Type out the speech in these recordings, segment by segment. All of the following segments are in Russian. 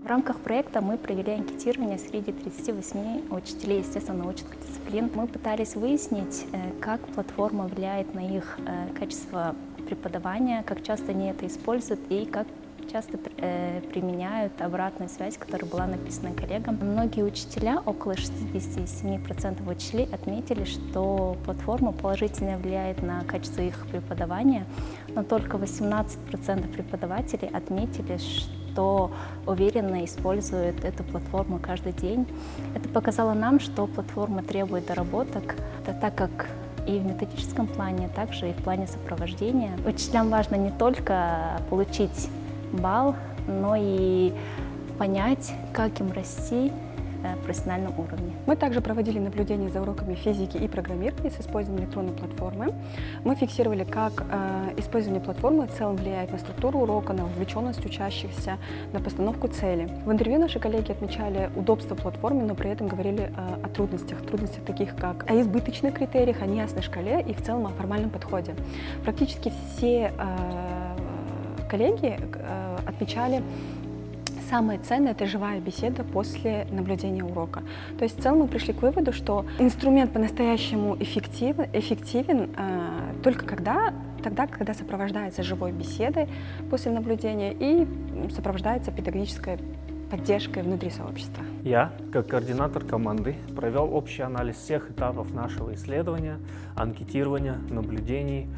В рамках проекта мы провели анкетирование среди 38 учителей естественно-научных дисциплин. Мы пытались выяснить, как платформа влияет на их качество преподавания, как часто они это используют и как часто применяют обратную связь, которая была написана коллегам. Многие учителя, около 67% учителей, отметили, что платформа положительно влияет на качество их преподавания, но только 18% преподавателей отметили, что уверенно используют эту платформу каждый день. Это показало нам, что платформа требует доработок, так как и в методическом плане, также и в плане сопровождения. Учителям важно не только получить балл, но и понять, как им расти в профессиональном уровне. Мы также проводили наблюдения за уроками физики и программирования с использованием электронной платформы. Мы фиксировали, как использование платформы в целом влияет на структуру урока, на вовлеченность учащихся, на постановку цели. В интервью наши коллеги отмечали удобство платформы, но при этом говорили о трудностях таких как о избыточных критериях, о неясной шкале и в целом о формальном подходе. Практически все коллеги отмечали, самое ценное – это живая беседа после наблюдения урока. То есть в целом мы пришли к выводу, что инструмент по-настоящему эффективен только тогда, когда сопровождается живой беседой после наблюдения и сопровождается педагогической поддержкой внутри сообщества. Я, как координатор команды, провел общий анализ всех этапов нашего исследования, анкетирования, наблюдений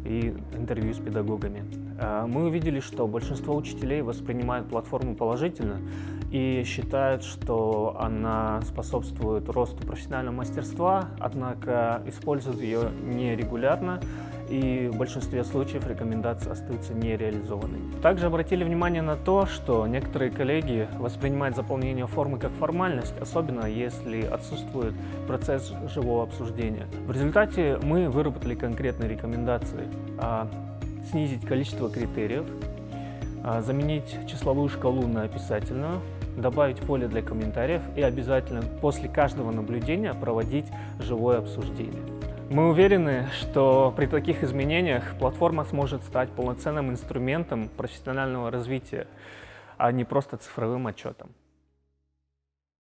и интервью с педагогами. Мы увидели, что большинство учителей воспринимают платформу положительно и считают, что она способствует росту профессионального мастерства, однако используют ее нерегулярно, и в большинстве случаев рекомендации остаются нереализованными. Также обратили внимание на то, что некоторые коллеги воспринимают заполнение формы как формальность, особенно если отсутствует процесс живого обсуждения. В результате мы выработали конкретные рекомендации: снизить количество критериев, заменить числовую шкалу на описательную, добавить поле для комментариев и обязательно после каждого наблюдения проводить живое обсуждение. Мы уверены, что при таких изменениях платформа сможет стать полноценным инструментом профессионального развития, а не просто цифровым отчетом.